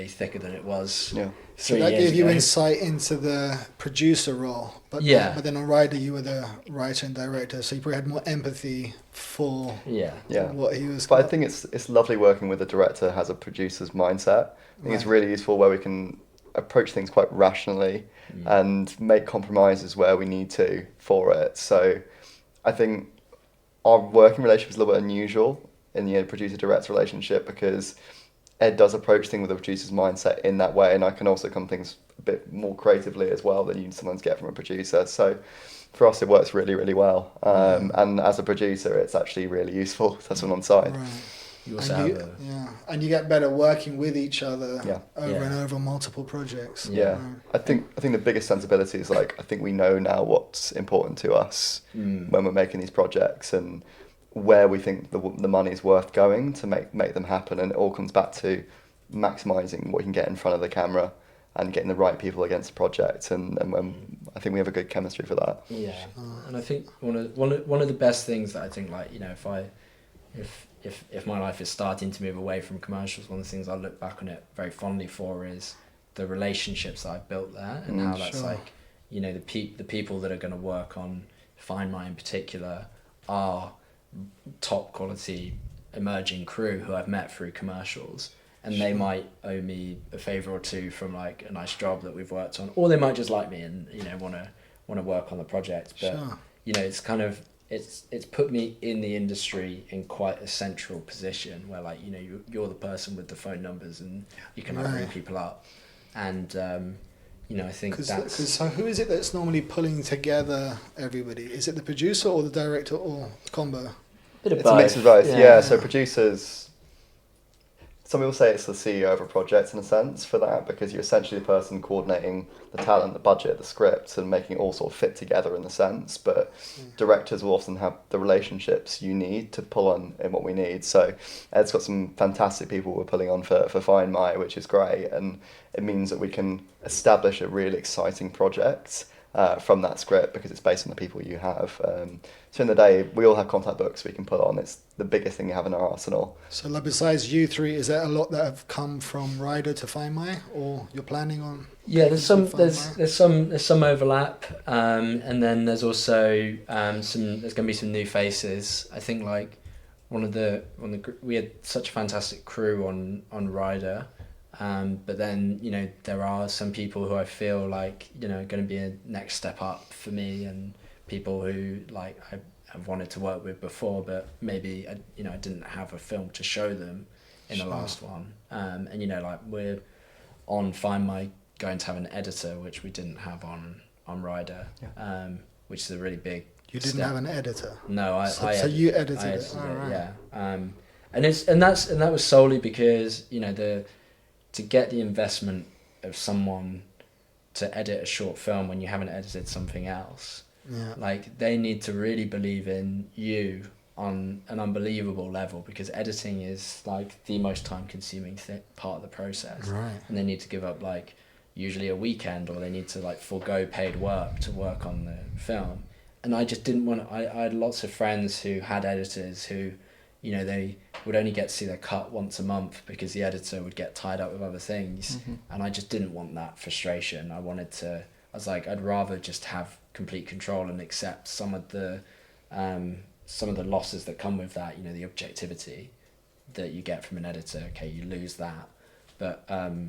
thicker than it was. Yeah. So 3 that years gave you ago. insight into the producer role, but Yeah. but then on Ryder you were the writer and director, so you probably had more empathy for Yeah. Yeah. what he was. But I think it's lovely working with a director who has a producer's mindset. I think it's Right. really useful where we can approach things quite rationally and make compromises where we need to for it. So I think our working relationship is a little bit unusual in the producer-director relationship because Ed does approach things with a producer's mindset in that way, and I can also come things a bit more creatively as well than you sometimes get from a producer. So for us, it works really, really well. And as a producer, it's actually really useful to have someone on side. Right. You also And have a and you get better working with each other Yeah. over and Yeah. over multiple projects. Yeah, Right. I think the biggest sensibility is like I think we know now what's important to us when we're making these projects and where we think the money is worth going to make them happen, and it all comes back to maximizing what you can get in front of the camera and getting the right people against the project, and when I think we have a good chemistry for that. Yeah, and I think one of the best things that I think, like, you know, if my life is starting to move away from commercials, one of the things I look back on it very fondly for is the relationships that I've built there, and how that's Sure. like, you know, the people that are going to work on Find My in particular are top quality emerging crew who I've met through commercials. And they might owe me a favour or two from like a nice job that we've worked on, or they might just like me and, you know, want to work on the project. But Sure. you know, it's kind of it's put me in the industry in quite a central position where, like, you know, you're the person with the phone numbers and you can like ring Right. people up, and you know, I think Cause that's who is it that's normally pulling together everybody? Is it the producer or the director or combo? a bit of It's a mix both. of both, yeah. So Yeah. producers, some people say it's the CEO of a project in a sense for that, because you're essentially the person coordinating the talent, the budget, the script, and making it all sort of fit together in a sense. But directors will often have the relationships you need to pull on in what we need. So Ed's got some fantastic people we're pulling on for Find My, which is great, and it means that we can establish a really exciting project from that script because it's based on the people you have. So in the day, we all have contact books we can put on. It's the biggest thing you have in our arsenal. So like, besides you three, is there a lot that have come from Ryder to Find My, or you're planning on? Yeah, there's some Find My? there's some overlap, and then there's also there's going to be some new faces. I think like we had such a fantastic crew on Ryder, but then, you know, there are some people who I feel like, you know, going to be a next step up for me, and people who like I've wanted to work with before, but maybe I didn't have a film to show them in the last one, and you know, like we're on Find My going to have an editor, which we didn't have on Ryder, which is a really big. You didn't step. have an editor. No, So you edited I it. edited All it, right. yeah. And that was solely because, you know, to get the investment of someone to edit a short film when you haven't edited something else, Yeah. like they need to really believe in you on an unbelievable level, because editing is like the most time consuming part of the process. Right. And they need to give up like usually a weekend, or they need to like forego paid work to work on the film. And I just didn't want to, I had lots of friends who had editors who, you know, they would only get to see their cut once a month because the editor would get tied up with other things. And I just didn't want that frustration. I was like, I'd rather just have complete control and accept some of the losses that come with that, you know, the objectivity that you get from an editor. Okay, you lose that. But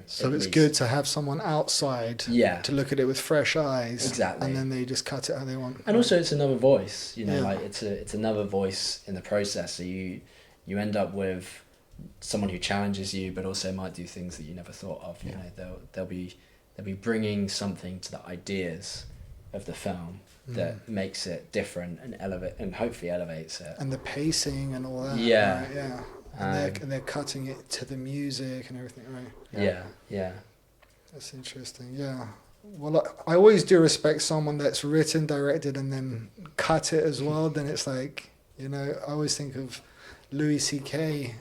So it's good to have someone outside to look at it with fresh eyes. Exactly. And then they just cut it how they want. And also it's another voice, you know, Yeah. like it's another voice in the process. So you end up with someone who challenges you, but also might do things that you never thought of. You know, they'll be bringing something to the ideas of the film that makes it different and hopefully elevates it. And the pacing and all that. Yeah. Right, yeah. And they're cutting it to the music and everything, right? Yeah. That's interesting. Yeah. Well, I always do respect someone that's written, directed, and then cut it as well. Then it's like, you know, I always think of Louis C.K.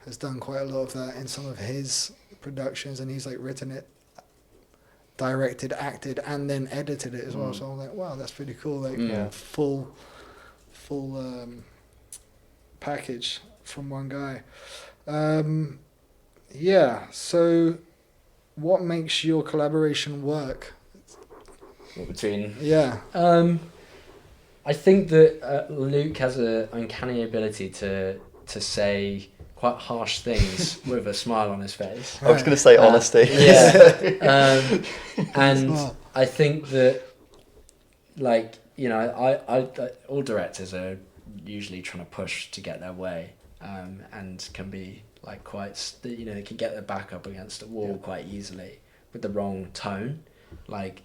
has done quite a lot of that in some of his productions, and he's like written it, directed, acted, and then edited it as well. So I'm like, wow, that's pretty cool. Like full package from one guy. Yeah. So what makes your collaboration work? Between Yeah. I think that Luke has an uncanny ability to say quite harsh things with a smile on his face. I was going to say honesty. Yeah. And Smart. I think that, like, you know, I all directors are usually trying to push to get their way, and can be like quite, you know, they can get their back up against a wall quite easily with the wrong tone. Like,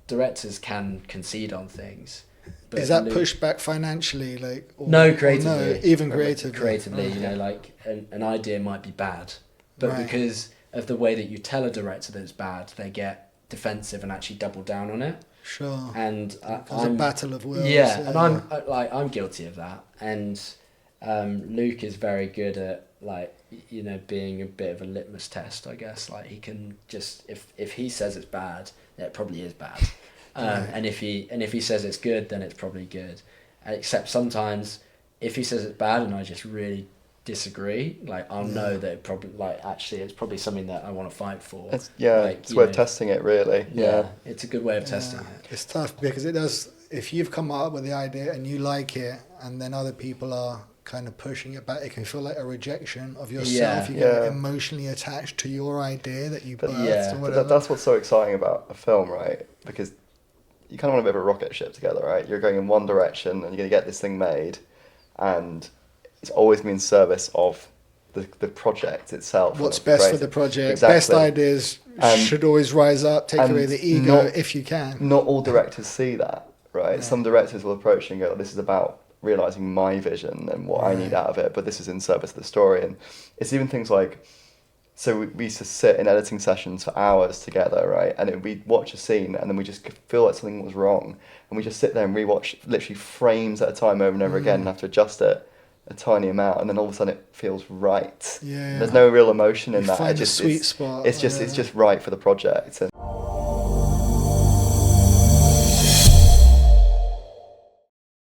directors can concede on things. But Is that pushed back financially, like? No, creatively. No, even creatively. Creatively, Right. you know, like an idea might be bad, but Right. because of the way that you tell a director that it's bad, they get defensive and actually double down on it. Sure. And There's a I'm battle of wills. yeah, and I'm guilty of that. And Luke is very good at, like, you know, being a bit of a litmus test, I guess. Like, he can just, if he says it's bad, it probably is bad. Right. And if he says it's good, then it's probably good. Except sometimes, if he says it's bad and I just really disagree, like, I'll know that it probably, like, actually it's probably something that I want to fight for. It's Like, a you way of know, testing it, really. Yeah. it's a good way of testing it. It's tough because it does. If you've come up with the idea and you like it, and then other people are kind of pushing it back, it can feel like a rejection of yourself. You get emotionally attached to your idea that you birthed or whatever. That's what's so exciting about a film, right? Because you kind of want a bit of a rocket ship together, right? You're going in one direction and you're going to get this thing made, and it's always been in service of the project itself. What's best for the project. Exactly. Best ideas should always rise up, take away the ego if you can. Not all directors see that, right? Yeah. Some directors will approach and go, this is about realising my vision and what I need out of it, but this is in service of the story. And it's even things like, so we used to sit in editing sessions for hours together, right? And we'd watch a scene and then we just feel like something was wrong. And we just sit there and rewatch literally frames at a time over and over again and have to adjust it a tiny amount. And then all of a sudden it feels right. Yeah. There's no real emotion in that. Find It just, a sweet spot. It's just right for the project. And